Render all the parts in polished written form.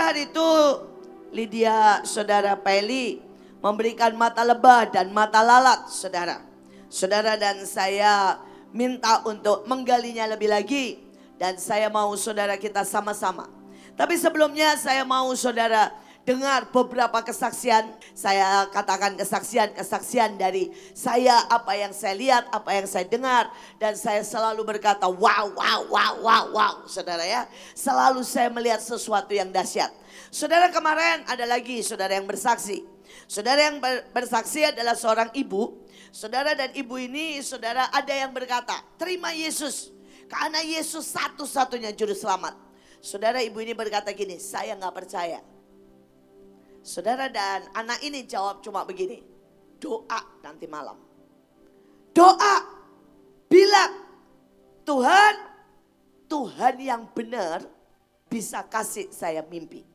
Saudara, hari itu Lydia, saudara Peli memberikan mata lebah dan mata lalat, saudara. Saudara dan saya minta untuk menggalinya lebih lagi. Dan saya mau saudara kita sama-sama. Tapi sebelumnya saya mau saudara dengar beberapa kesaksian. Saya katakan kesaksian dari saya, apa yang saya lihat, apa yang saya dengar. Dan saya selalu berkata wow, wow, wow, wow, wow, saudara ya. Selalu saya melihat sesuatu yang dahsyat. Saudara, kemarin ada lagi saudara yang bersaksi. Saudara yang bersaksi adalah seorang ibu. Saudara, dan ibu ini saudara ada yang berkata terima Yesus. Karena Yesus satu-satunya juru selamat. Saudara, ibu ini berkata gini, saya gak percaya. Saudara, dan anak ini jawab cuma begini, doa nanti malam. Doa, bilang Tuhan yang benar bisa kasih saya mimpi.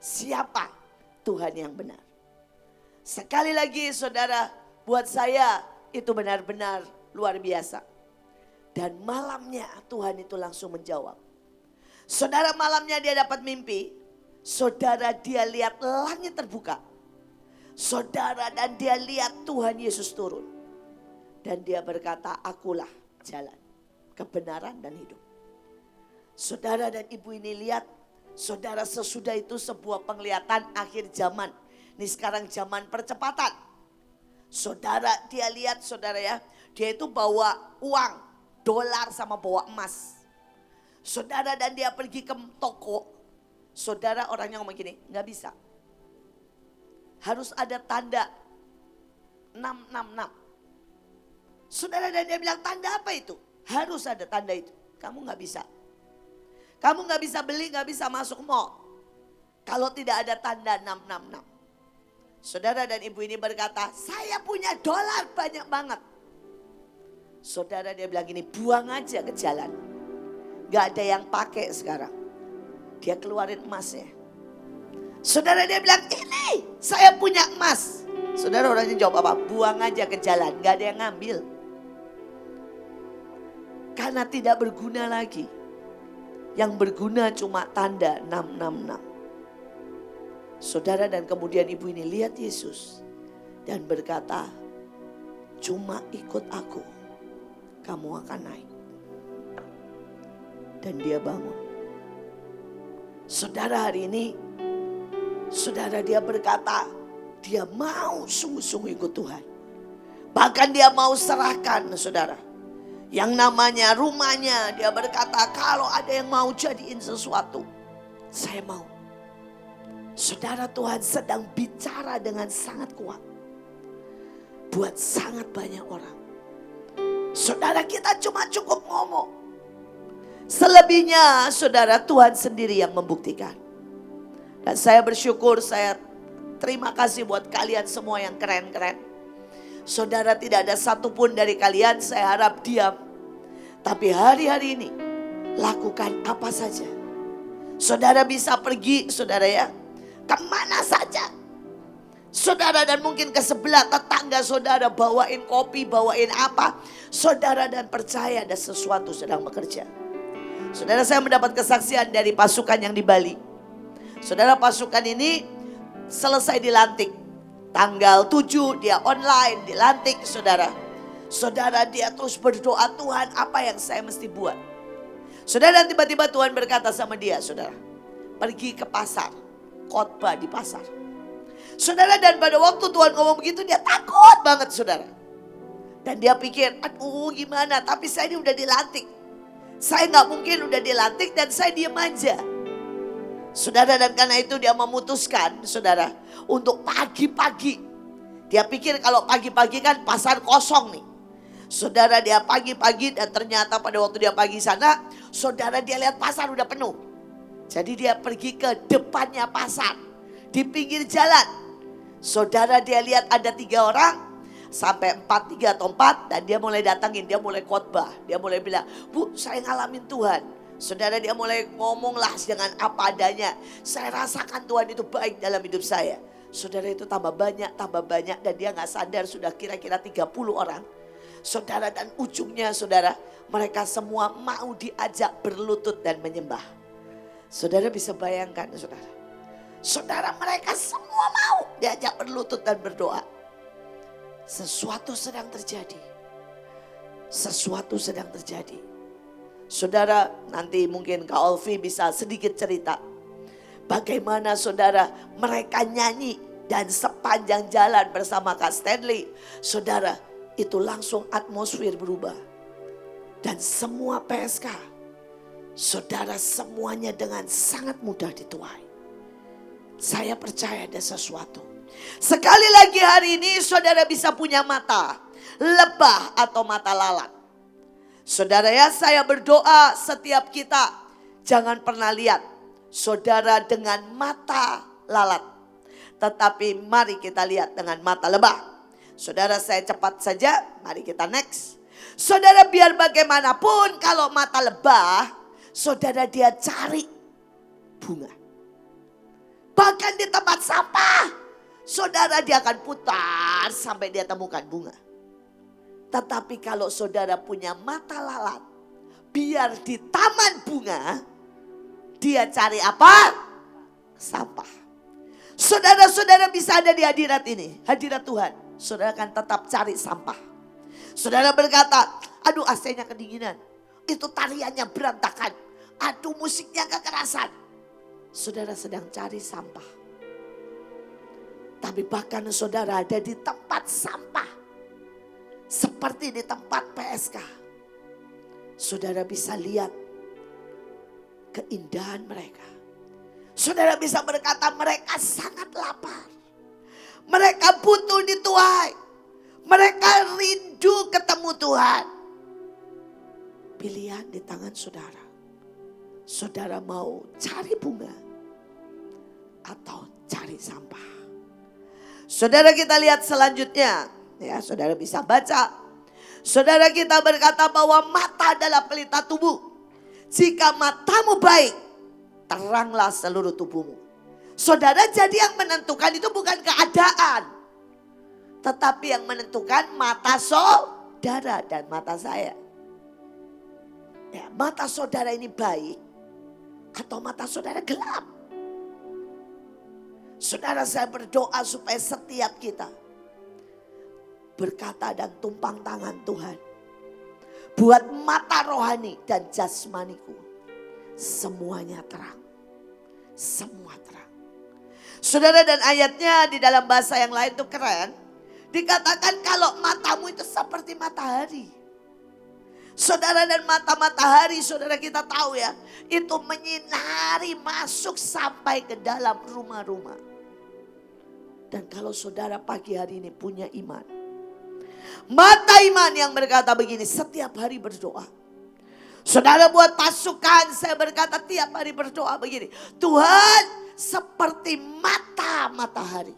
Siapa Tuhan yang benar? Sekali lagi saudara, buat saya itu benar-benar luar biasa. Dan malamnya Tuhan itu langsung menjawab. Saudara, malamnya dia dapat mimpi. Saudara, dia lihat langit terbuka. Saudara, dan dia lihat Tuhan Yesus turun. Dan dia berkata, akulah jalan, kebenaran dan hidup. Saudara dan ibu ini lihat, saudara, sesudah itu sebuah penglihatan akhir zaman. Ini sekarang zaman percepatan. Saudara, dia lihat saudara ya, dia itu bawa uang, dolar sama bawa emas. Saudara, dan dia pergi ke toko. Saudara, orangnya ngomong gini, gak bisa. Harus ada tanda 666. Saudara, dan dia bilang tanda apa itu? Harus ada tanda itu. Kamu gak bisa. Kamu gak bisa beli, gak bisa masuk mall. Kalau tidak ada tanda 666. Saudara, dan ibu ini berkata, saya punya dolar banyak banget. Saudara, dia bilang gini, buang aja ke jalan. Gak ada yang pakai sekarang. Dia keluarin emasnya. Saudara, dia bilang, ini saya punya emas. Saudara, orangnya jawab apa? Buang aja ke jalan, gak ada yang ngambil. Karena tidak berguna lagi. Yang berguna cuma tanda 666. Saudara, dan kemudian ibu ini lihat Yesus. Dan berkata, cuma ikut aku, kamu akan naik. Dan dia bangun. Saudara, hari ini, saudara, dia berkata, dia mau sungguh-sungguh ikut Tuhan. Bahkan dia mau serahkan, saudara. Yang namanya rumahnya, dia berkata, kalau ada yang mau jadiin sesuatu, saya mau. Saudara, Tuhan sedang bicara dengan sangat kuat. Buat sangat banyak orang. Saudara, kita cuma cukup ngomong. Selebihnya saudara, Tuhan sendiri yang membuktikan. Dan saya bersyukur, saya terima kasih buat kalian semua yang keren-keren. Saudara, tidak ada satupun dari kalian saya harap diam. Tapi hari-hari ini lakukan apa saja. Saudara bisa pergi, saudara ya, kemana saja. Saudara, dan mungkin ke sebelah tetangga saudara bawain kopi, bawain apa. Saudara, dan percaya ada sesuatu sedang bekerja. Saudara, saya mendapat kesaksian dari pasukan yang di Bali. Saudara, pasukan ini selesai dilantik. Tanggal 7 dia online dilantik, saudara. Saudara, dia terus berdoa, Tuhan apa yang saya mesti buat. Saudara, dan tiba-tiba Tuhan berkata sama dia, saudara, pergi ke pasar, khotbah di pasar. Saudara, dan pada waktu Tuhan ngomong begitu dia takut banget, saudara. Dan dia pikir, aduh gimana, tapi saya ini udah dilantik. Saya gak mungkin udah dilantik dan saya diam aja. Saudara, dan karena itu dia memutuskan, saudara, untuk pagi-pagi. Dia pikir kalau pagi-pagi kan pasar kosong nih. Saudara, dia pagi-pagi dan ternyata pada waktu dia pagi sana, saudara, dia lihat pasar udah penuh. Jadi dia pergi ke depannya pasar, di pinggir jalan. Saudara, dia lihat ada 3 orang. Sampai 4, 3 atau 4 dan dia mulai datangin, dia mulai khotbah. Dia mulai bilang, Bu, saya ngalamin Tuhan. Saudara, dia mulai ngomonglah dengan apa adanya. Saya rasakan Tuhan itu baik dalam hidup saya. Saudara, itu tambah banyak dan dia gak sadar sudah kira-kira 30 orang. Saudara, dan ujungnya saudara, mereka semua mau diajak berlutut dan menyembah. Saudara bisa bayangkan saudara. Saudara mereka semua mau diajak berlutut dan berdoa. Sesuatu sedang terjadi. Sesuatu sedang terjadi. Saudara nanti mungkin Kak Olvi bisa sedikit cerita. Bagaimana saudara mereka nyanyi dan sepanjang jalan bersama Kak Stanley. Saudara itu langsung atmosfer berubah. Dan semua PSK. Saudara semuanya dengan sangat mudah dituai. Saya percaya ada sesuatu. Sekali lagi hari ini saudara bisa punya mata lebah atau mata lalat. Saudara ya, saya berdoa setiap kita jangan pernah lihat saudara dengan mata lalat. Tetapi mari kita lihat dengan mata lebah. Saudara saya cepat saja, mari kita next. Saudara biar bagaimanapun kalau mata lebah, saudara dia cari bunga. Bahkan di tempat sampah, saudara dia akan putar sampai dia temukan bunga. Tetapi kalau saudara punya mata lalat, biar di taman bunga, dia cari apa? Sampah. Saudara-saudara bisa ada di hadirat ini, hadirat Tuhan. Saudara akan tetap cari sampah. Saudara berkata, aduh AC-nya kedinginan. Itu tariannya berantakan. Aduh musiknya kekerasan. Saudara sedang cari sampah. Tapi bahkan saudara ada di tempat sampah. Seperti di tempat PSK. Saudara bisa lihat keindahan mereka. Saudara bisa berkata mereka sangat lapar. Mereka butuh dituai. Mereka rindu ketemu Tuhan. Pilihan di tangan saudara. Saudara mau cari bunga atau cari sampah. Saudara kita lihat selanjutnya. Ya, saudara bisa baca. Saudara kita berkata bahwa mata adalah pelita tubuh. Jika matamu baik, teranglah seluruh tubuhmu. Saudara jadi yang menentukan itu bukan keadaan. Tetapi yang menentukan mata saudara dan mata saya. Ya, mata saudara ini baik. Atau mata saudara gelap. Saudara saya berdoa supaya setiap kita berkata dan tumpang tangan Tuhan. Buat mata rohani dan jasmaniku. Semuanya terang. Semua terang. Saudara dan ayatnya di dalam bahasa yang lain itu keren. Dikatakan kalau matamu itu seperti matahari. Saudara dan mata matahari saudara kita tahu ya. Itu menyinari masuk sampai ke dalam rumah-rumah. Dan kalau saudara pagi hari ini punya iman. Mata iman yang berkata begini setiap hari berdoa. Saudara buat pasukan saya berkata tiap hari berdoa begini. Tuhan seperti mata matahari.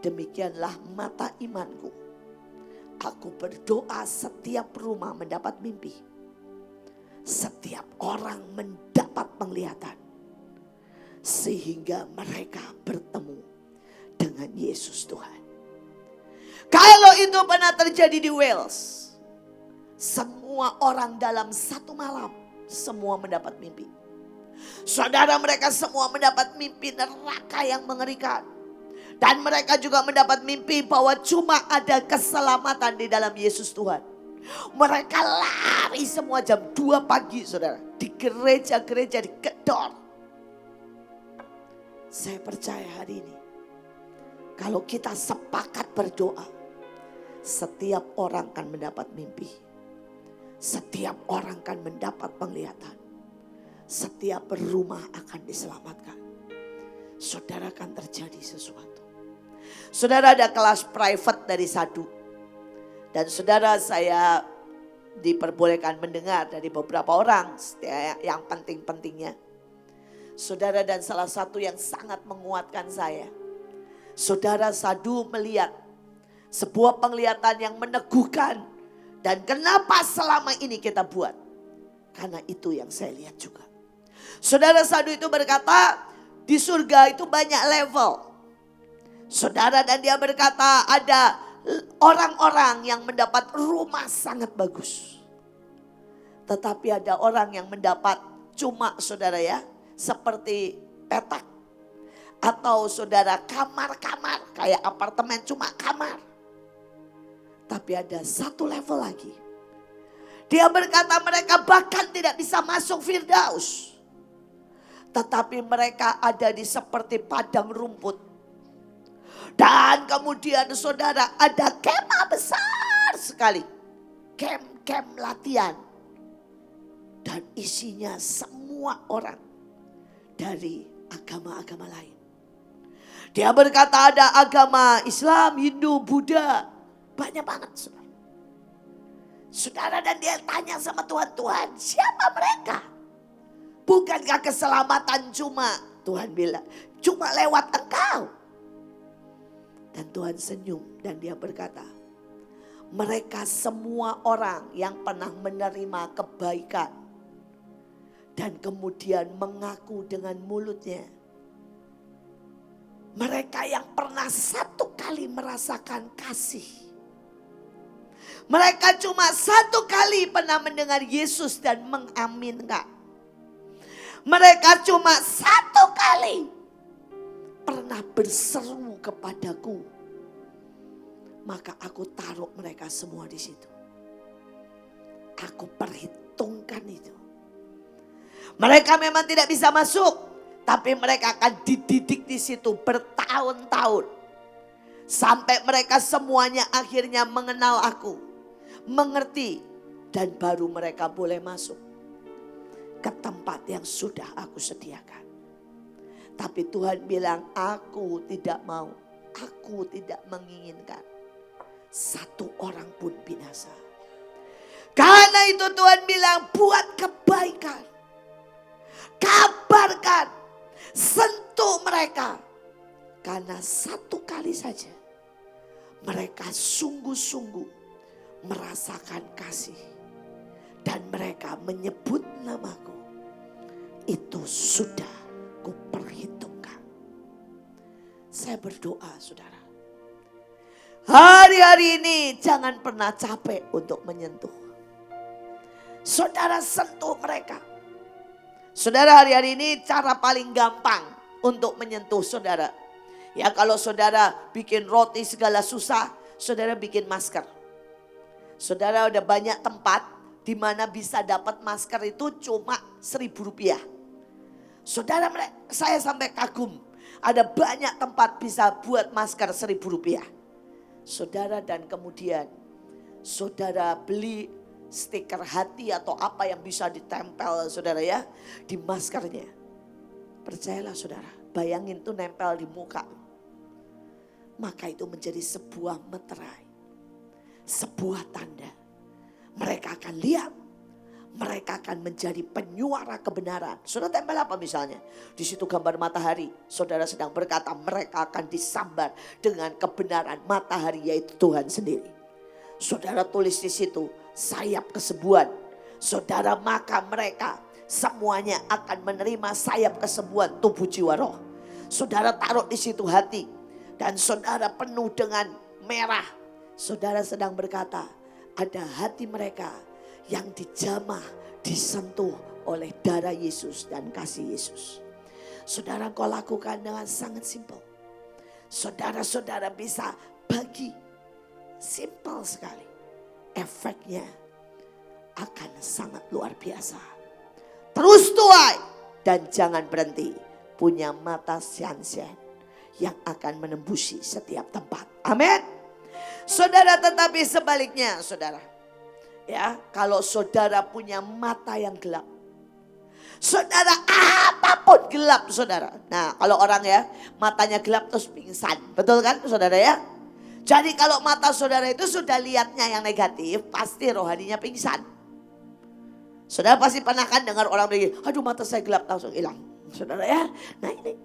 Demikianlah mata imanku. Aku berdoa setiap rumah mendapat mimpi. Setiap orang mendapat penglihatan. Sehingga mereka bertemu dengan Yesus Tuhan. Kalau itu pernah terjadi di Wales. Semua orang dalam satu malam. Semua mendapat mimpi. Saudara mereka semua mendapat mimpi neraka yang mengerikan. Dan mereka juga mendapat mimpi bahwa cuma ada keselamatan di dalam Yesus Tuhan. Mereka lari semua jam 2 pagi saudara. Di gereja-gereja digedor. Saya percaya hari ini. Kalau kita sepakat berdoa. Setiap orang akan mendapat mimpi. Setiap orang akan mendapat penglihatan. Setiap rumah akan diselamatkan. Saudara akan terjadi sesuatu. Saudara ada kelas private dari Sadu. Dan saudara saya diperbolehkan mendengar dari beberapa orang yang penting-pentingnya. Saudara dan salah satu yang sangat menguatkan saya. Saudara Sadu melihat sebuah penglihatan yang meneguhkan. Dan kenapa selama ini kita buat? Karena itu yang saya lihat juga. Saudara Sadu itu berkata di surga itu banyak level. Saudara dan dia berkata ada orang-orang yang mendapat rumah sangat bagus. Tetapi ada orang yang mendapat cuma saudara ya. seperti petak. Atau saudara kamar-kamar, kayak apartemen cuma kamar. Tapi ada satu level lagi. Dia berkata mereka bahkan tidak bisa masuk Firdaus. Tetapi mereka ada di seperti padang rumput. Dan kemudian saudara ada kemah besar sekali. Kem latihan. Dan isinya semua orang dari agama-agama lain. Dia berkata ada agama Islam, Hindu, Buddha. Banyak banget saudara. Saudara, dan dia tanya sama Tuhan, siapa mereka? Bukankah keselamatan Tuhan bilang, cuma lewat engkau? Dan Tuhan senyum dan dia berkata, mereka semua orang yang pernah menerima kebaikan. Dan kemudian mengaku dengan mulutnya. Mereka yang pernah satu kali merasakan kasih. Mereka cuma satu kali pernah mendengar Yesus dan mengaminkan. Mereka cuma satu kali pernah berseru kepadaku. Maka aku taruh mereka semua di situ. Aku perhitungkan itu. Mereka memang tidak bisa masuk. Tapi mereka akan dididik di situ bertahun-tahun. Sampai mereka semuanya akhirnya mengenal aku. Mengerti. Dan baru mereka boleh masuk ke tempat yang sudah aku sediakan. Tapi Tuhan bilang, aku tidak mau. Aku tidak menginginkan satu orang pun binasa. Karena itu Tuhan bilang, buat kebaikan. Kabarkan. Sentuh mereka. Karena satu kali saja mereka sungguh-sungguh merasakan kasih. Dan mereka menyebut namaku. Itu sudah kuperhitungkan. Saya berdoa saudara. Hari-hari ini jangan pernah capek untuk menyentuh. Saudara sentuh mereka. Saudara, hari-hari ini cara paling gampang untuk menyentuh saudara. Ya, kalau saudara bikin roti segala susah, saudara bikin masker. Saudara udah banyak tempat di mana bisa dapat masker itu cuma Rp1.000. Saudara, saya sampai kagum. Ada banyak tempat bisa buat masker Rp1.000. Saudara, dan kemudian saudara beli stiker hati atau apa yang bisa ditempel saudara ya di maskernya. Percayalah saudara, bayangin tuh nempel di muka. Maka itu menjadi sebuah meterai. Sebuah tanda. Mereka akan lihat. Mereka akan menjadi penyuara kebenaran. Saudara tempel apa misalnya? Di situ gambar matahari. Saudara sedang berkata mereka akan disambar dengan kebenaran matahari yaitu Tuhan sendiri. Saudara tulis di situ sayap kesembuhan. Saudara, maka mereka semuanya akan menerima sayap kesembuhan tubuh jiwa roh. Saudara taruh di situ hati. Dan saudara penuh dengan merah. Saudara sedang berkata ada hati mereka yang dijamah, disentuh oleh darah Yesus dan kasih Yesus. Saudara, kau lakukan dengan sangat simpel. Saudara-saudara bisa bagi. Simpel sekali. Efeknya akan sangat luar biasa. Terus tuai dan jangan berhenti. Punya mata sian-sian yang akan menembusi setiap tempat. Amin. Saudara, tetapi sebaliknya saudara. Ya, kalau saudara punya mata yang gelap. Saudara, apapun gelap saudara. Nah, kalau orang ya matanya gelap terus pingsan. Betul kan saudara ya? Jadi kalau mata saudara itu sudah lihatnya yang negatif, pasti rohaninya pingsan. Saudara pasti pernah kan dengar orang begini, aduh mata saya gelap, langsung hilang. Saudara ya, nah ini.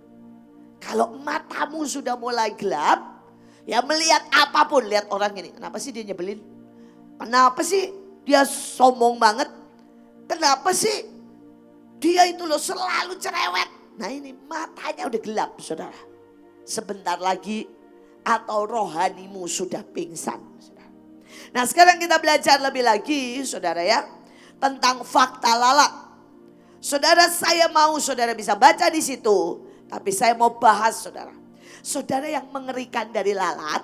Kalau matamu sudah mulai gelap, ya melihat apapun, lihat orang ini. Kenapa sih dia nyebelin? Kenapa sih dia sombong banget? Kenapa sih dia itu loh selalu cerewet? Nah ini matanya udah gelap saudara. Sebentar lagi atau rohanimu sudah pingsan. Nah sekarang kita belajar lebih lagi saudara ya. Tentang fakta lalat. Saudara, saya mau saudara bisa baca di situ. Tapi saya mau bahas saudara. Saudara, yang mengerikan dari lalat,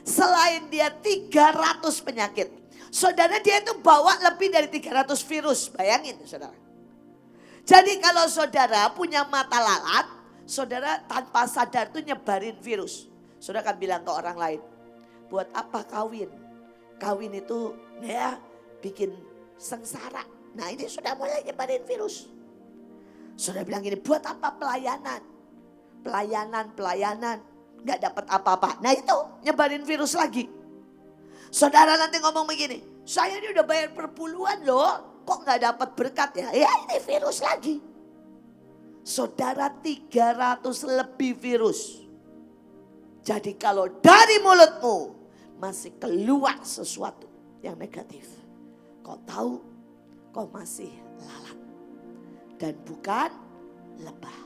selain dia 300 penyakit. Saudara, dia itu bawa lebih dari 300 virus. Bayangin saudara. Jadi kalau saudara punya mata lalat, saudara tanpa sadar tuh nyebarin virus. Saudara kan bilang ke orang lain, buat apa kawin? Kawin itu ya bikin sengsara. Nah ini sudah mulai nyebarin virus. Saudara bilang gini, buat apa pelayanan? Pelayanan, gak dapat apa-apa. Nah itu nyebarin virus lagi. Saudara nanti ngomong begini, saya ini udah bayar per puluhan loh. Kok gak dapat berkat ya? Ya ini virus lagi. Saudara, 300 lebih virus. Jadi kalau dari mulutmu masih keluar sesuatu yang negatif, kau tahu kau masih lalat dan bukan lebah.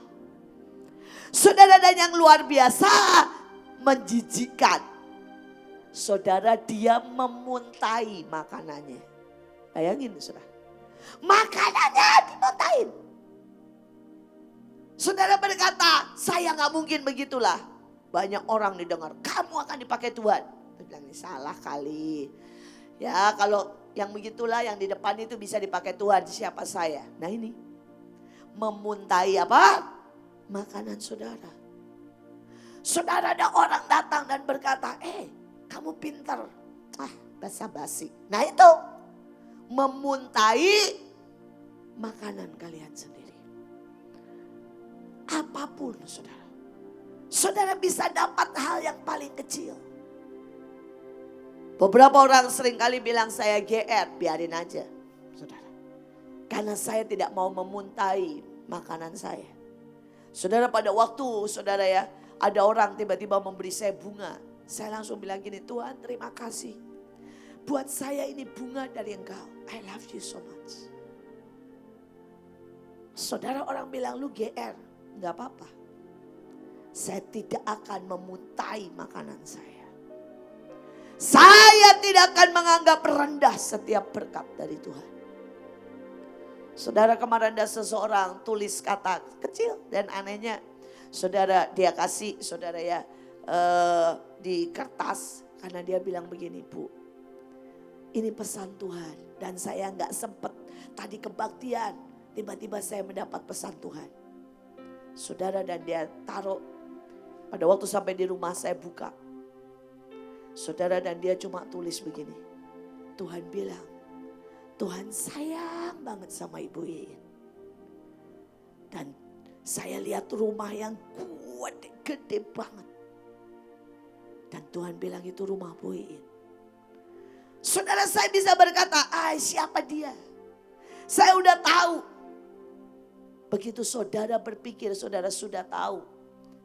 Saudara, dan yang luar biasa menjijikkan, saudara, dia memuntahi makanannya. Bayangin saudara, makanannya dimuntahin. Saudara berkata, saya gak mungkin begitulah. Banyak orang didengar, kamu akan dipakai Tuhan. Dia bilang, ini salah kali. Ya kalau yang begitulah, yang di depan itu bisa dipakai Tuhan, siapa saya? Nah ini, memuntahi apa? Makanan saudara. Saudara, ada orang datang dan berkata, kamu pintar. Basa-basi. Nah itu, memuntahi makanan kalian sendiri. Apapun saudara. Saudara bisa dapat hal yang paling kecil. Beberapa orang seringkali bilang saya GR, biarin aja saudara. Karena saya tidak mau memuntahi makanan saya. Saudara, pada waktu saudara ya, ada orang tiba-tiba memberi saya bunga. Saya langsung bilang gini, Tuhan terima kasih. Buat saya ini bunga dari Engkau. I love you so much. Saudara, orang bilang lu GR. Enggak apa-apa. Saya tidak akan memuntahi makanan saya. Saya tidak akan menganggap rendah setiap berkat dari Tuhan. Saudara, kemarin ada seseorang tulis kata kecil dan anehnya. Saudara, dia kasih saudara ya di kertas. Karena dia bilang begini, Bu, ini pesan Tuhan. Dan saya gak sempet tadi kebaktian. Tiba-tiba saya mendapat pesan Tuhan. Saudara, dan dia taruh. Pada waktu sampai di rumah saya buka. Saudara, dan dia cuma tulis begini. Tuhan bilang, Tuhan sayang banget sama Ibu Iin. Dan saya lihat rumah yang gede banget. Dan Tuhan bilang itu rumah Bu Iin. Saudara, saya bisa berkata, siapa dia? Saya udah tahu. Begitu saudara berpikir, saudara sudah tahu.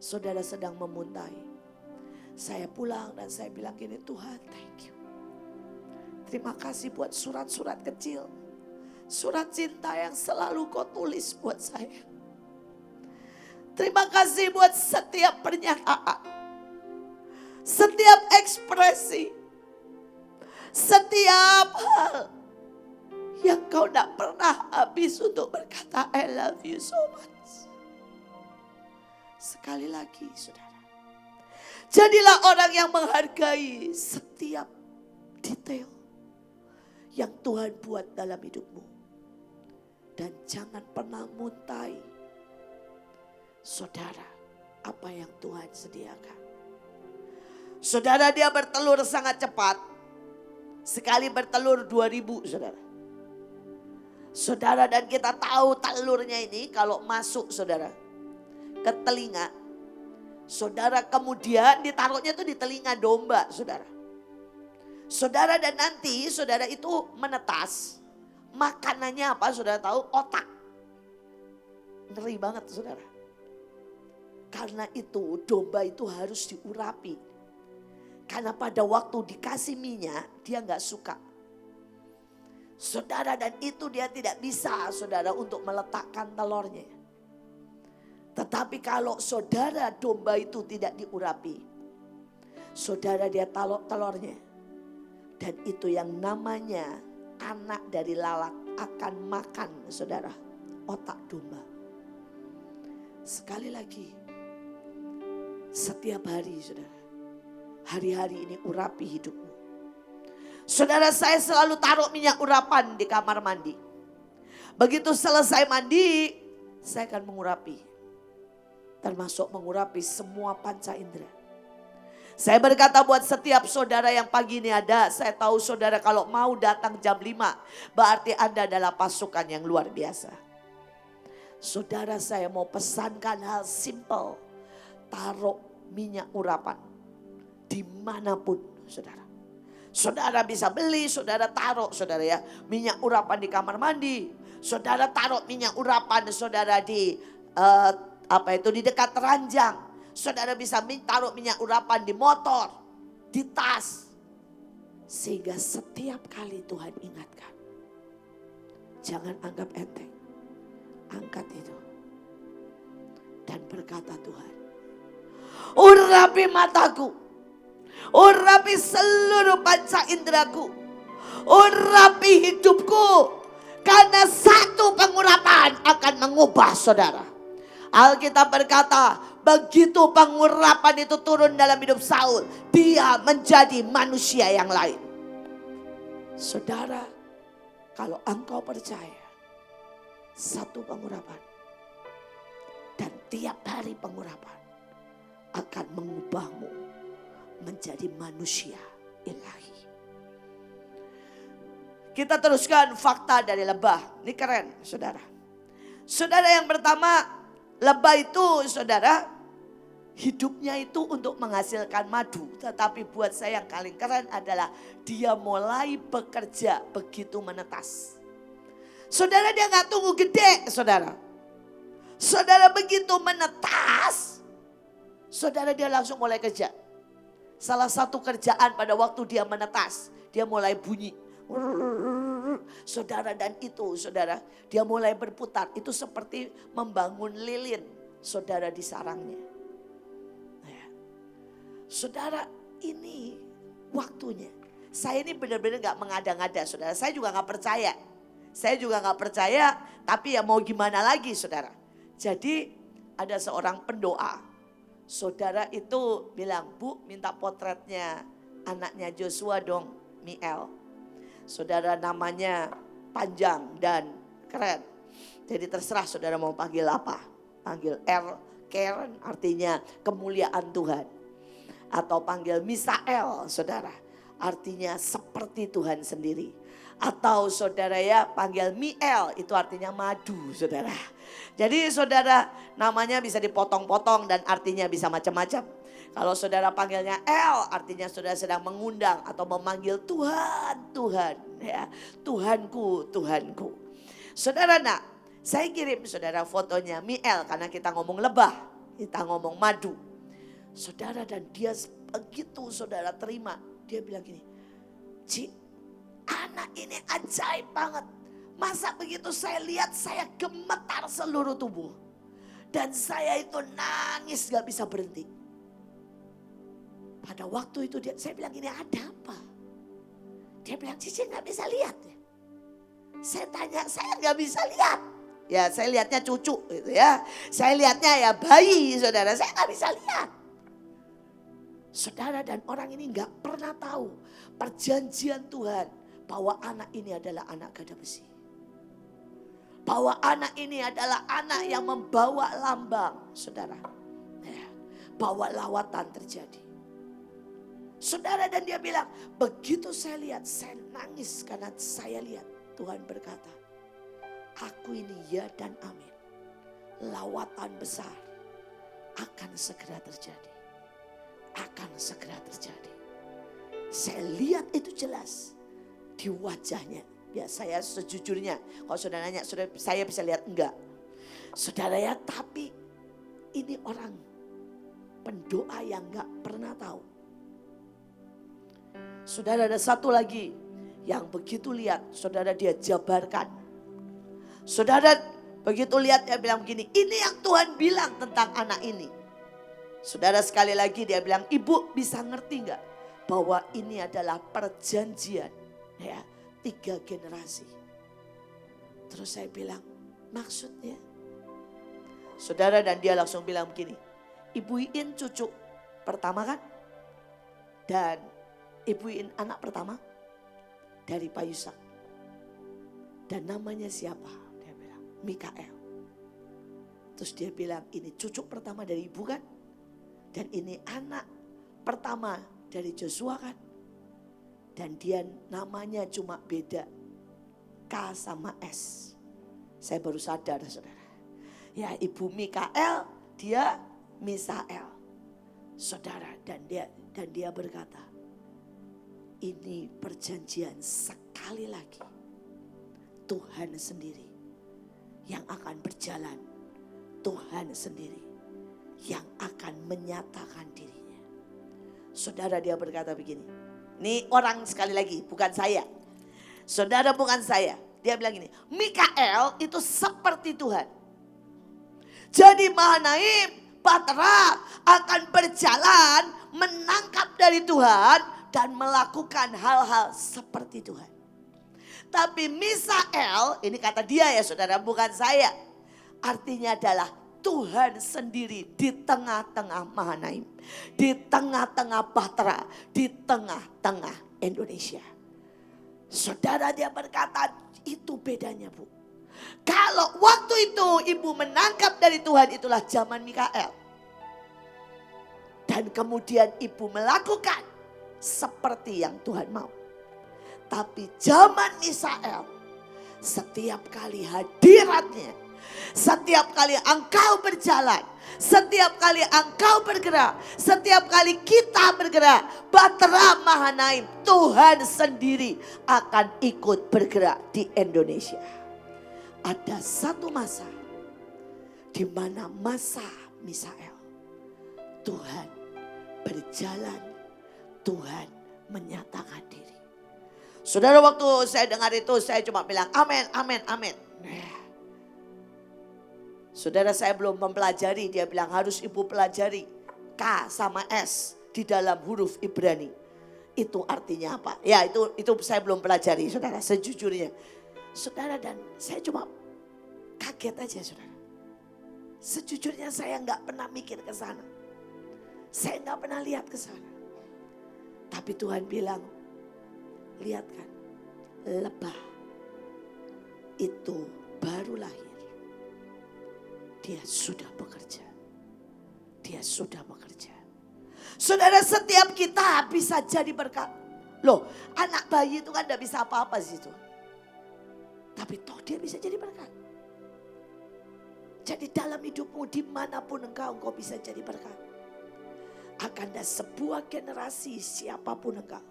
Saudara sedang memuntahi. Saya pulang dan saya bilang gini, Tuhan thank you. Terima kasih buat surat-surat kecil. Surat cinta yang selalu kau tulis buat saya. Terima kasih buat setiap pernyataan. Setiap ekspresi. Setiap hal yang kau tidak pernah habis untuk berkata I love you so much. Sekali lagi saudara. Jadilah orang yang menghargai setiap detail yang Tuhan buat dalam hidupmu. Dan jangan pernah muntahi saudara apa yang Tuhan sediakan. Saudara, dia bertelur sangat cepat. Sekali bertelur 2000 saudara. Saudara, dan kita tahu telurnya ini kalau masuk saudara ke telinga. Saudara, kemudian ditaruhnya itu di telinga domba saudara. Saudara, dan nanti saudara itu menetas. Makanannya apa saudara tahu? Otak. Ngeri banget saudara. Karena itu domba itu harus diurapi. Karena pada waktu dikasih minyak dia gak suka. Saudara, dan itu dia tidak bisa saudara untuk meletakkan telurnya. Tetapi kalau saudara domba itu tidak diurapi, saudara dia taruh telurnya. Dan itu yang namanya anak dari lalat akan makan saudara otak domba. Sekali lagi, setiap hari saudara, hari-hari ini urapi hidupmu. Saudara, saya selalu taruh minyak urapan di kamar mandi. Begitu selesai mandi, saya akan mengurapi. Termasuk mengurapi semua panca indera. Saya berkata buat setiap saudara yang pagi ini ada, saya tahu saudara kalau mau datang jam 5, berarti Anda adalah pasukan yang luar biasa. Saudara, saya mau pesankan hal simple. Taruh minyak urapan dimanapun saudara. Saudara bisa beli, saudara taruh saudara ya. Minyak urapan di kamar mandi. Saudara taruh minyak urapan saudara di di dekat ranjang. Saudara bisa taruh minyak urapan di motor, di tas. Sehingga setiap kali Tuhan ingatkan. Jangan anggap enteng. Angkat itu. Dan berkata Tuhan, urapi mataku. Urapi seluruh panca inderaku. Urapi hidupku. Karena satu pengurapan akan mengubah saudara. Alkitab berkata, begitu pengurapan itu turun dalam hidup Saul, dia menjadi manusia yang lain. Saudara, kalau engkau percaya, satu pengurapan dan tiap hari pengurapan akan mengubahmu menjadi manusia ilahi. Kita teruskan fakta dari lebah. Ini keren saudara. Saudara, yang pertama, lebah itu saudara hidupnya itu untuk menghasilkan madu. Tetapi buat saya yang paling keren adalah dia mulai bekerja begitu menetas. Saudara, dia gak tunggu gede saudara. Saudara, begitu menetas, saudara, dia langsung mulai kerja. Salah satu kerjaan pada waktu dia menetas, dia mulai bunyi. Saudara, dan itu saudara, dia mulai berputar. Itu seperti membangun lilin saudara di sarangnya. Nah, saudara, ini waktunya. Saya ini benar-benar gak mengada-ngada saudara. Saya juga gak percaya. Saya juga gak percaya, tapi ya mau gimana lagi saudara. Jadi ada seorang pendoa. Saudara itu bilang, Bu, minta potretnya anaknya Joshua dong, Miel. Saudara, namanya panjang dan keren. Jadi terserah saudara mau panggil apa. Panggil Karen, artinya kemuliaan Tuhan. Atau panggil Misael saudara, artinya seperti Tuhan sendiri. Atau saudara ya panggil Miel, itu artinya madu saudara. Jadi saudara, namanya bisa dipotong-potong dan artinya bisa macam-macam. Kalau saudara panggilnya El, artinya saudara sedang mengundang atau memanggil Tuhan, Tuhan ya. Tuhanku, Tuhanku. Saudara, nak, saya kirim saudara fotonya Miel karena kita ngomong lebah, kita ngomong madu. Saudara, dan dia begitu saudara terima, dia bilang gini, Ci, anak ini ajaib banget. Masa begitu saya lihat, saya gemetar seluruh tubuh. Dan saya itu nangis gak bisa berhenti. Pada waktu itu saya bilang gini, ada apa? Dia bilang, Cici gak bisa lihat ya. Saya tanya, saya gak bisa lihat. Ya, saya lihatnya cucu gitu ya. Saya lihatnya ya bayi saudara, saya gak bisa lihat. Saudara, dan orang ini gak pernah tahu perjanjian Tuhan bahwa anak ini adalah anak gada besi. Bahwa anak ini adalah anak yang membawa lambang, saudara. Ya, bahwa lawatan terjadi. Saudara, dan dia bilang, begitu saya lihat, saya nangis karena saya lihat Tuhan berkata, aku ini ya dan amin. Lawatan besar akan segera terjadi. Akan segera terjadi. Saya lihat itu jelas di wajahnya. Ya, saya sejujurnya, kalau saudara nanya, saya bisa lihat enggak. Saudara ya, tapi ini orang pendoa yang enggak pernah tahu. Saudara, ada satu lagi yang begitu lihat, saudara, dia jabarkan. Saudara begitu lihat, dia bilang begini, ini yang Tuhan bilang tentang anak ini. Saudara, sekali lagi dia bilang, Ibu bisa ngerti enggak bahwa ini adalah perjanjian ya, 3 generasi. Terus saya bilang, maksudnya? Saudara, dan dia langsung bilang begini, Ibu Iin cucu pertama kan? Dan Ibu Iin anak pertama dari Pak Yusak. Dan namanya siapa? Dia bilang, Mikael. Terus dia bilang, ini cucu pertama dari ibu kan? Dan ini anak pertama dari Joshua kan? Dan dia namanya cuma beda K sama S. Saya baru sadar, saudara. Ya, ibu Mikael, dia Misael. Saudara, dan dia berkata, ini perjanjian sekali lagi. Tuhan sendiri yang akan berjalan. Tuhan sendiri yang akan menyatakan dirinya. Saudara, dia berkata begini. Ini orang sekali lagi, bukan saya. Saudara, bukan saya. Dia bilang gini, Mikael itu seperti Tuhan. Jadi Mahanaim, Batra akan berjalan menangkap dari Tuhan dan melakukan hal-hal seperti Tuhan. Tapi Misael, ini kata dia ya saudara, bukan saya. Artinya adalah Tuhan sendiri di tengah-tengah Mahanaim. Di tengah-tengah Batra, di tengah-tengah Indonesia. Saudara, dia berkata, itu bedanya Bu. Kalau waktu itu ibu menangkap dari Tuhan, itulah zaman Mikael. Dan kemudian ibu melakukan seperti yang Tuhan mau. Tapi zaman Misael, setiap kali hadiratnya, setiap kali engkau berjalan, setiap kali engkau bergerak, setiap kali kita bergerak, Batra Mahanaim, Tuhan sendiri akan ikut bergerak di Indonesia. Ada satu masa di mana masa Misael, Tuhan berjalan, Tuhan menyatakan diri. Saudara, waktu saya dengar itu saya cuma bilang amin, amin, amin. Saudara, saya belum mempelajari, dia bilang harus ibu pelajari K sama S di dalam huruf Ibrani. Itu artinya apa? Ya itu saya belum pelajari saudara, sejujurnya. Saudara, dan saya cuma kaget aja saudara. Sejujurnya saya nggak pernah mikir ke sana. Saya nggak pernah lihat ke sana. Tapi Tuhan bilang, lihat kan, lebah itu baru lahir. Dia sudah bekerja. Dia sudah bekerja. Saudara, setiap kita bisa jadi berkat. Loh, anak bayi itu kan gak bisa apa-apa sih itu. Tapi toh dia bisa jadi berkat. Jadi dalam hidupmu dimanapun engkau bisa jadi berkat. Akan ada sebuah generasi siapapun engkau.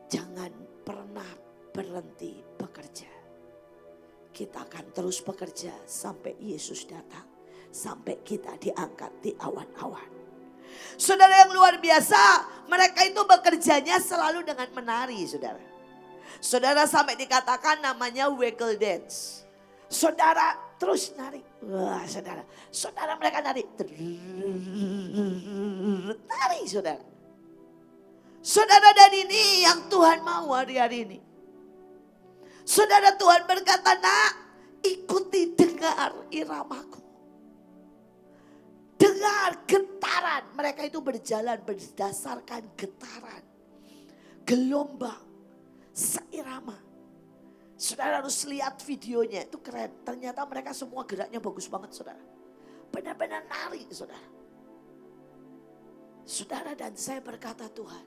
Jangan pernah berhenti bekerja. Kita akan terus bekerja sampai Yesus datang. Sampai kita diangkat di awan-awan. Saudara yang luar biasa, mereka itu bekerjanya selalu dengan menari saudara. Saudara, sampai dikatakan namanya wiggle dance. Saudara terus nari. Wah saudara. Saudara, mereka nari. Nari saudara. Saudara, dan ini yang Tuhan mau hari-hari ini. Saudara, Tuhan berkata, nak, ikuti, dengar iramaku. Dengar getaran. Mereka itu berjalan berdasarkan getaran. Gelombang. Seirama. Saudara harus lihat videonya, itu keren. Ternyata mereka semua geraknya bagus banget saudara. Benar-benar nari saudara. Saudara, dan saya berkata Tuhan,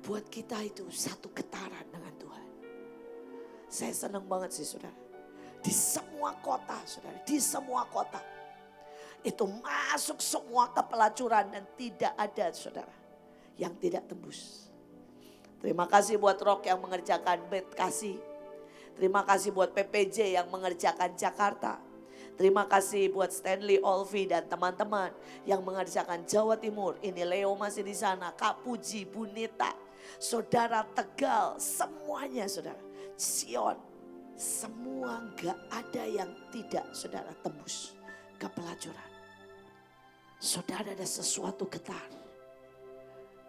buat kita itu satu getaran dengan Tuhan. Saya senang banget sih saudara. Di semua kota saudara, di semua kota. Itu masuk semua kepelacuran dan tidak ada saudara yang tidak tembus. Terima kasih buat Rock yang mengerjakan Bet Kasih. Terima kasih buat PPJ yang mengerjakan Jakarta. Terima kasih buat Stanley Olvi dan teman-teman yang mengerjakan Jawa Timur. Ini Leo masih di sana, Kak Puji, Bu Nita, saudara Tegal, semuanya saudara. Sion, semua gak ada yang tidak saudara tembus ke pelacuran. Saudara, ada sesuatu getar.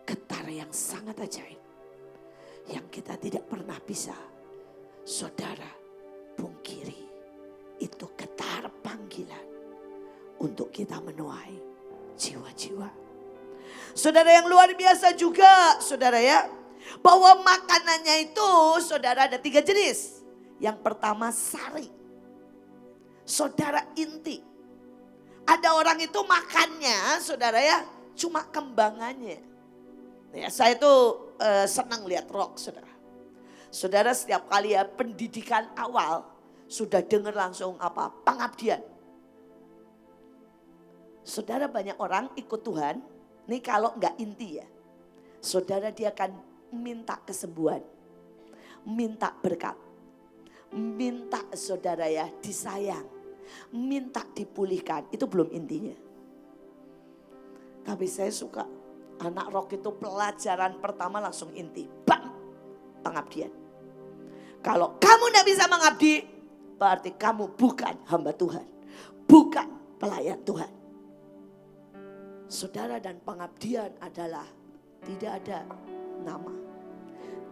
Getar yang sangat ajaib. Yang kita tidak pernah bisa saudara pungkiri. Itu getar panggilan untuk kita menuai jiwa-jiwa. Saudara yang luar biasa juga, saudara ya. Bahwa makanannya itu, saudara, ada 3 jenis. Yang pertama sari. Saudara, inti. Ada orang itu makannya, saudara ya, cuma kembangannya. Ya, saya tuh senang lihat rock, saudara. Saudara, setiap kali ya pendidikan awal sudah dengar langsung apa? Pengabdian. Saudara, banyak orang ikut Tuhan, nih kalau enggak inti ya. Saudara, dia akan minta kesembuhan, minta berkat, minta saudara ya disayang, minta dipulihkan. Itu belum intinya. Tapi saya suka anak rock itu pelajaran pertama langsung inti. Bang, pengabdian. Kalau kamu tidak bisa mengabdi, berarti kamu bukan hamba Tuhan, bukan pelayan Tuhan. Saudara, dan pengabdian adalah tidak ada nama,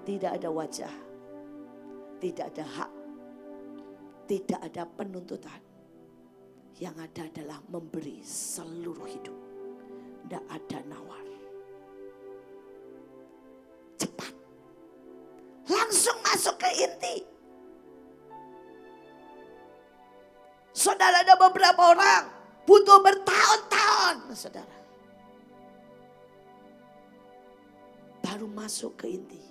tidak ada wajah, tidak ada hak, tidak ada penuntutan. Yang ada adalah memberi seluruh hidup. Tidak ada nawar. Cepat. Langsung masuk ke inti. Saudara, ada beberapa orang butuh bertahun-tahun, saudara. Baru masuk ke inti.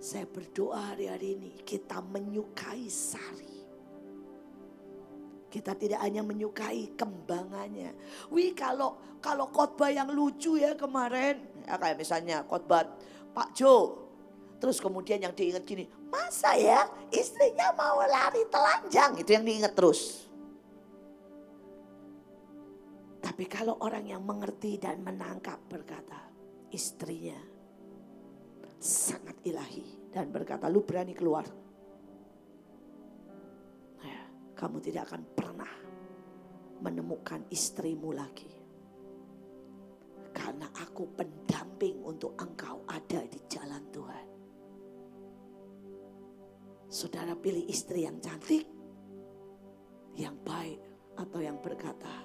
Saya berdoa hari-hari ini kita menyukai sari. Kita tidak hanya menyukai kembangannya. Wih, kalau khotbah yang lucu ya kemarin. Ya kayak misalnya khotbah Pak Jo. Terus kemudian yang diingat gini. Masa ya istrinya mau lari telanjang. Itu yang diingat terus. Tapi kalau orang yang mengerti dan menangkap berkata. Istrinya sangat ilahi. Dan berkata, lu berani keluar. Kamu tidak akan pernah menemukan istrimu lagi. Karena aku pendamping untuk engkau ada di jalan Tuhan. Saudara, pilih istri yang cantik, yang baik, atau yang berkata,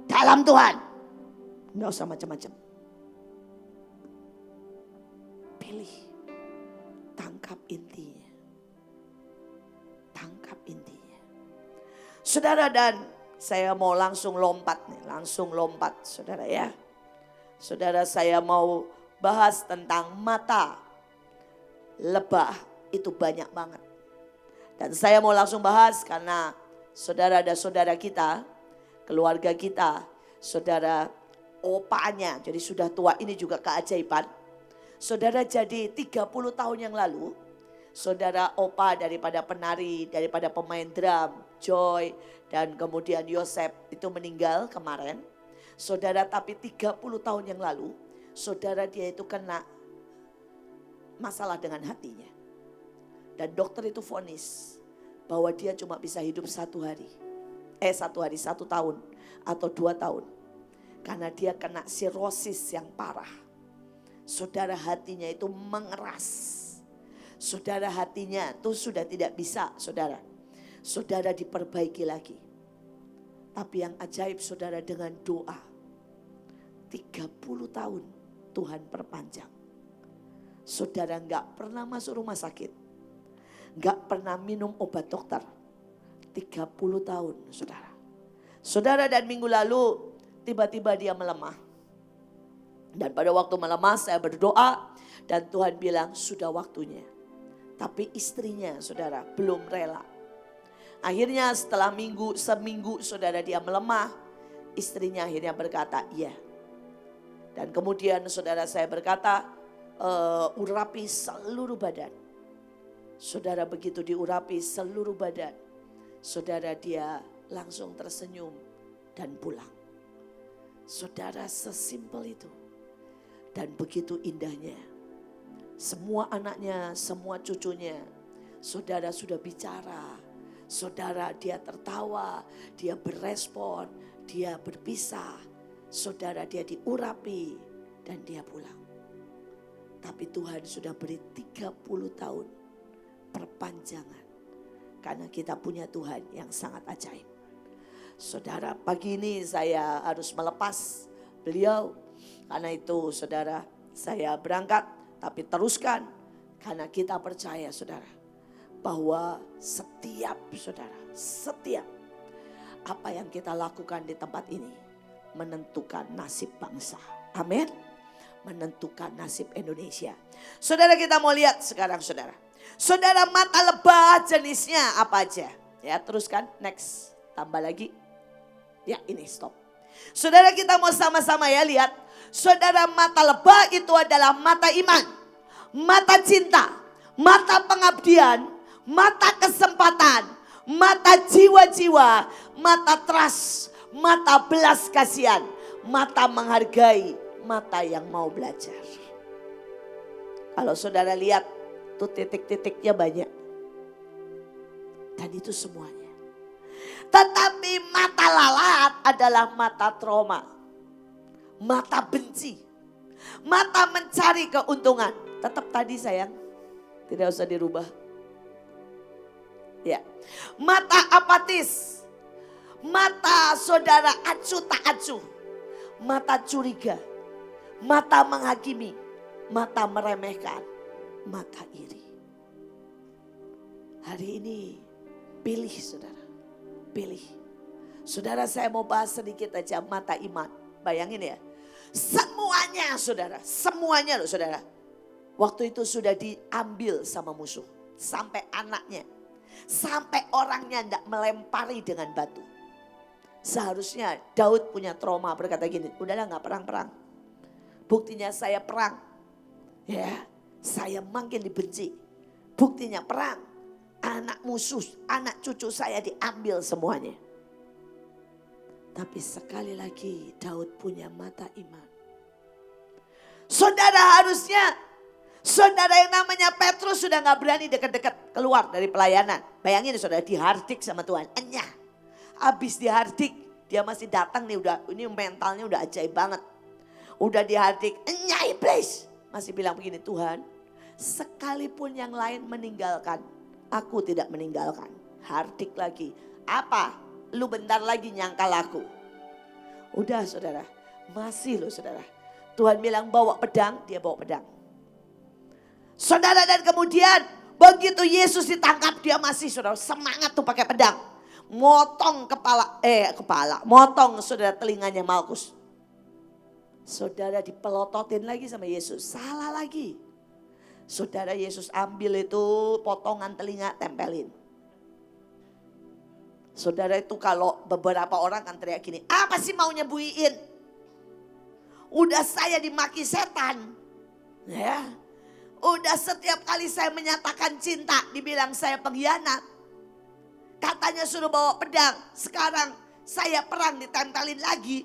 dalam Tuhan. Nggak usah macam-macam. Pilih, tangkap intinya. Tangkap intinya. Saudara, dan saya mau langsung lompat nih, saudara ya. Saudara, saya mau bahas tentang mata lebah, itu banyak banget. Dan saya mau langsung bahas karena saudara ada saudara kita, keluarga kita, saudara opanya, jadi sudah tua, ini juga keajaiban. Saudara, jadi 30 tahun yang lalu, saudara opa daripada penari, daripada pemain drum, Joy dan kemudian Yosep itu meninggal kemarin. Saudara, tapi 30 tahun yang lalu, saudara dia itu kena masalah dengan hatinya. Dan dokter itu vonis bahwa dia cuma bisa hidup 1 tahun atau 2 tahun. Karena dia kena sirosis yang parah. Saudara, hatinya itu mengeras. Saudara, hatinya itu sudah tidak bisa, saudara. Saudara diperbaiki lagi. Tapi yang ajaib, saudara, dengan doa 30 tahun Tuhan perpanjang. Saudara enggak pernah masuk rumah sakit. Enggak pernah minum obat dokter. 30 tahun, saudara. Saudara, dan minggu lalu tiba-tiba dia melemah. Dan pada waktu melemah saya berdoa dan Tuhan bilang sudah waktunya. Tapi istrinya, saudara, belum rela. Akhirnya setelah seminggu saudara dia melemah, istrinya akhirnya berkata iya. Dan kemudian saudara saya berkata, urapi seluruh badan. Saudara, begitu diurapi seluruh badan, saudara dia langsung tersenyum dan pulang. Saudara, sesimpel itu. Dan begitu indahnya. Semua anaknya, semua cucunya, saudara sudah bicara. Saudara, dia tertawa, dia berespon, dia berpisah. Saudara, dia diurapi dan dia pulang. Tapi Tuhan sudah beri 30 tahun perpanjangan Karena kita punya Tuhan yang sangat ajaib. Saudara, pagi ini saya harus melepas beliau. Karena itu saudara, saya berangkat. Tapi teruskan, karena kita percaya saudara, bahwa setiap apa yang kita lakukan di tempat ini menentukan nasib bangsa. Amin. Menentukan nasib Indonesia. Saudara, kita mau lihat sekarang saudara. Saudara, mata lebah jenisnya apa aja? Ya, teruskan, next, tambah lagi. Ya, ini stop. Saudara, kita mau sama-sama ya lihat. Saudara, mata lebah itu adalah mata iman, mata cinta, mata pengabdian, mata kesempatan, mata jiwa-jiwa, mata trust, mata belas kasihan, mata menghargai, mata yang mau belajar. Kalau saudara lihat tuh titik-titiknya banyak. Dan itu semuanya. Tetapi mata lalat adalah mata trauma. Mata benci. Mata mencari keuntungan. Tetap tadi sayang. Tidak usah dirubah. Ya. Mata apatis. Mata saudara acuh tak acuh. Mata curiga. Mata menghakimi. Mata meremehkan. Mata iri. Hari ini pilih saudara. Pilih. Saudara, saya mau bahas sedikit aja mata iman. Bayangin ya. Semuanya saudara. Semuanya loh saudara. Waktu itu sudah diambil sama musuh. Sampai anaknya. Sampai orangnya tidak melempari dengan batu. Seharusnya Daud punya trauma berkata gini. Udahlah gak perang-perang. Buktinya saya perang. Ya. Saya makin dibenci. Buktinya perang. Anak musuh, anak cucu saya diambil semuanya. Tapi sekali lagi Daud punya mata iman. Saudara, harusnya saudara yang namanya Petrus sudah gak berani dekat-dekat keluar dari pelayanan. Bayangin saudara, dihardik sama Tuhan. Enyah. Habis dihardik, dia masih datang nih, udah ini mentalnya udah ajaib banget. Udah dihardik, enyah iblis. Masih bilang begini, Tuhan, sekalipun yang lain meninggalkan, aku tidak meninggalkan. Hardik lagi. Apa? Lu bentar lagi nyangkal aku. Udah saudara. Masih loh saudara. Tuhan bilang bawa pedang, dia bawa pedang. Saudara, dan kemudian begitu Yesus ditangkap, dia masih saudara semangat tuh pakai pedang. Motong motong saudara telinganya Malkus. Saudara, dipelototin lagi sama Yesus. Salah lagi. Saudara, Yesus ambil itu potongan telinga tempelin. Saudara, itu kalau beberapa orang kan teriak gini, apa sih maunya Bu Iin? Udah saya dimaki setan. Ya. Udah setiap kali saya menyatakan cinta dibilang saya pengkhianat. Katanya suruh bawa pedang. Sekarang saya perang ditempelin lagi.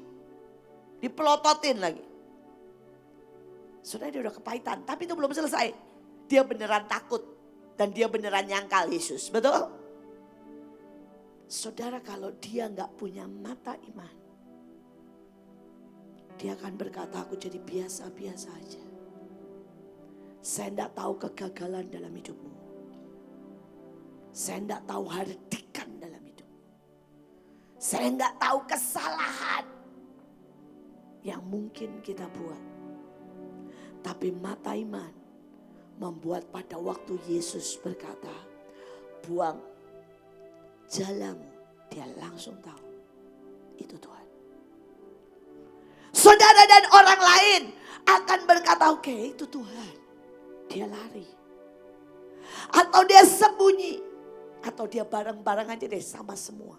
Dipelototin lagi. Saudara, dia udah kepahitan, tapi itu belum selesai. Dia beneran takut dan dia beneran nyangkal Yesus. Betul? Saudara, kalau dia gak punya mata iman, dia akan berkata, aku jadi biasa-biasa aja. Saya gak tahu kegagalan dalam hidupmu. Saya gak tahu hardikan dalam hidup. Saya gak tahu kesalahan yang mungkin kita buat. Tapi mata iman membuat pada waktu Yesus berkata, buang jalanmu, dia langsung tahu itu Tuhan. Saudara, dan orang lain akan berkata, oke, itu Tuhan. Dia lari. Atau dia sembunyi. Atau dia bareng-bareng aja deh sama semua.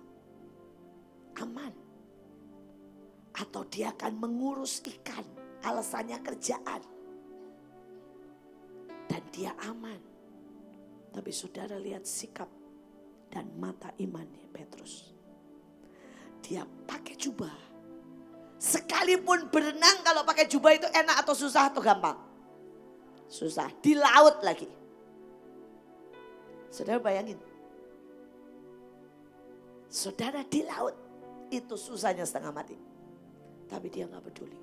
Aman. Atau dia akan mengurus ikan. Alasannya kerjaan. Dan dia aman. Tapi saudara lihat sikap dan mata imannya Petrus. Dia pakai jubah. Sekalipun berenang, kalau pakai jubah itu enak atau susah atau gampang? Susah. Di laut lagi. Saudara bayangin. Saudara di laut. Itu susahnya setengah mati. Tapi dia gak peduli.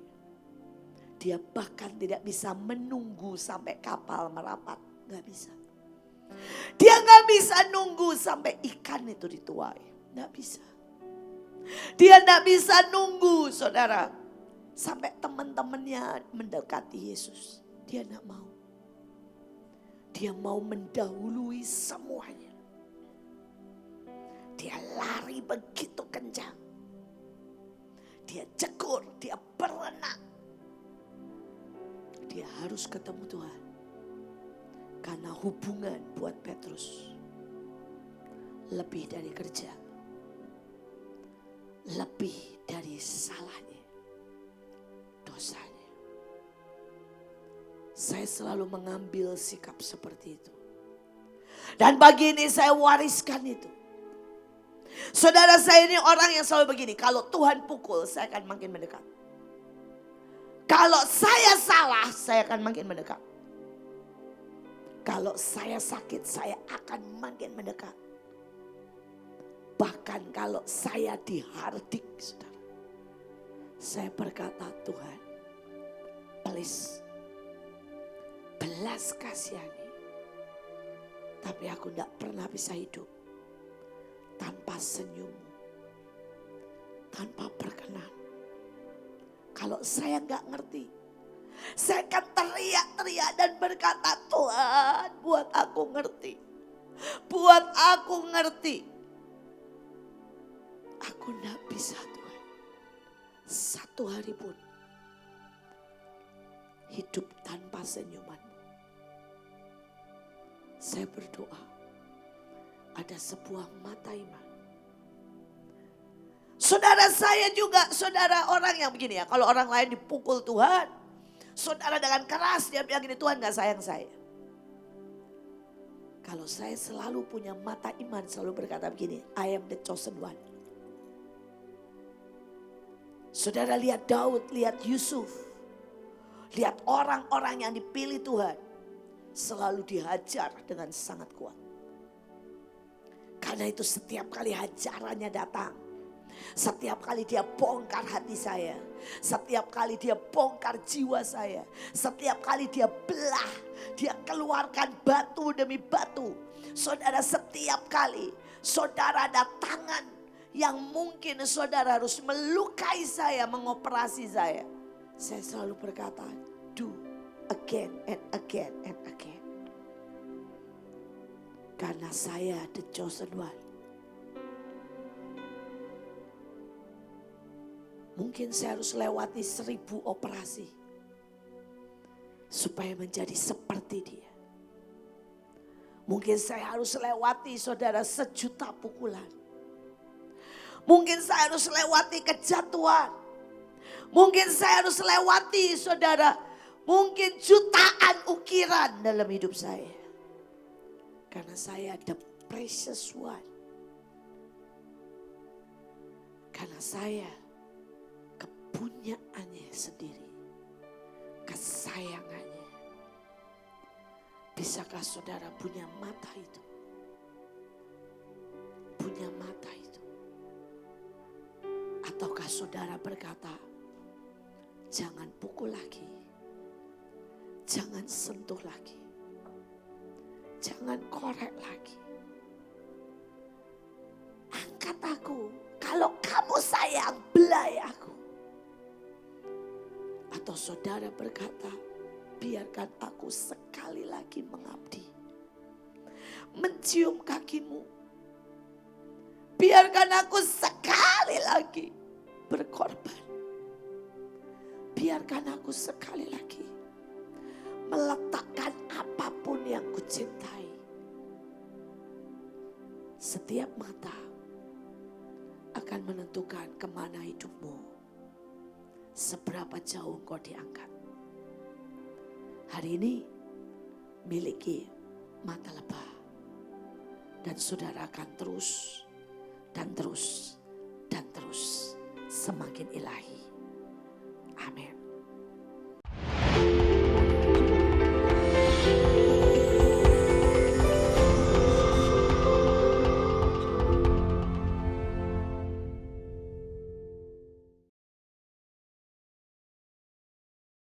Dia bahkan tidak bisa menunggu sampai kapal merapat. Gak bisa. Dia gak bisa nunggu sampai ikan itu dituai. Gak bisa. Dia gak bisa nunggu saudara. Sampai teman-temannya mendekati Yesus. Dia gak mau. Dia mau mendahului semuanya. Dia lari begitu kencang. Dia jegur, dia berenang. Dia harus ketemu Tuhan. Karena hubungan buat Petrus lebih dari kerja. Lebih dari salahnya. Dosanya. Saya selalu mengambil sikap seperti itu. Dan pagi ini saya wariskan itu. Saudara, saya ini orang yang selalu begini. Kalau Tuhan pukul, saya akan makin mendekat. Kalau saya salah, saya akan makin mendekat. Kalau saya sakit, saya akan makin mendekat. Bahkan kalau saya dihardik, saudara. Saya berkata, Tuhan, please, belas kasihani. Tapi aku tidak pernah bisa hidup tanpa senyummu, tanpa berkenan. Kalau saya nggak ngerti, saya akan teriak-teriak dan berkata, Tuhan, buat aku ngerti. Buat aku ngerti. Aku nggak bisa, Tuhan. Satu hari pun hidup tanpa senyuman-Mu. Saya berdoa, ada sebuah mata iman. Saudara, saya juga saudara orang yang begini ya. Kalau orang lain dipukul Tuhan, saudara dengan keras dia bilang gini, Tuhan gak sayang saya. Kalau saya selalu punya mata iman, selalu berkata begini, I am the chosen one. Saudara lihat Daud, lihat Yusuf. Lihat orang-orang yang dipilih Tuhan. Selalu dihajar dengan sangat kuat. Karena itu setiap kali hajarannya datang. Setiap kali dia bongkar hati saya. Setiap kali dia bongkar jiwa saya. Setiap kali dia belah. Dia keluarkan batu demi batu. Saudara, setiap kali saudara ada tangan yang mungkin saudara harus melukai saya, mengoperasi saya. Saya selalu berkata, do again and again and again. Karena saya the chosen one. Mungkin saya harus lewati 1000 operasi. Supaya menjadi seperti dia. Mungkin saya harus lewati saudara 1.000.000 pukulan. Mungkin saya harus lewati kejatuhan. Mungkin saya harus lewati saudara. Mungkin jutaan ukiran dalam hidup saya. Karena saya the precious one. Karena saya kepunyaannya sendiri. Kesayangannya. Bisakah saudara punya mata itu? Punya mata itu. Ataukah saudara berkata, jangan pukul lagi. Jangan sentuh lagi. Jangan korek lagi. Angkat aku. Kalau kamu sayang, belai aku. Atau saudara berkata, biarkan aku sekali lagi mengabdi. Mencium kakimu. Biarkan aku sekali lagi berkorban. Biarkan aku sekali lagi meletakkan apapun yang kucintai. Setiap mata akan menentukan kemana hidupmu. Seberapa jauh kau diangkat. Hari ini miliki mata lebah. Dan saudara akan terus dan terus dan terus semakin ilahi.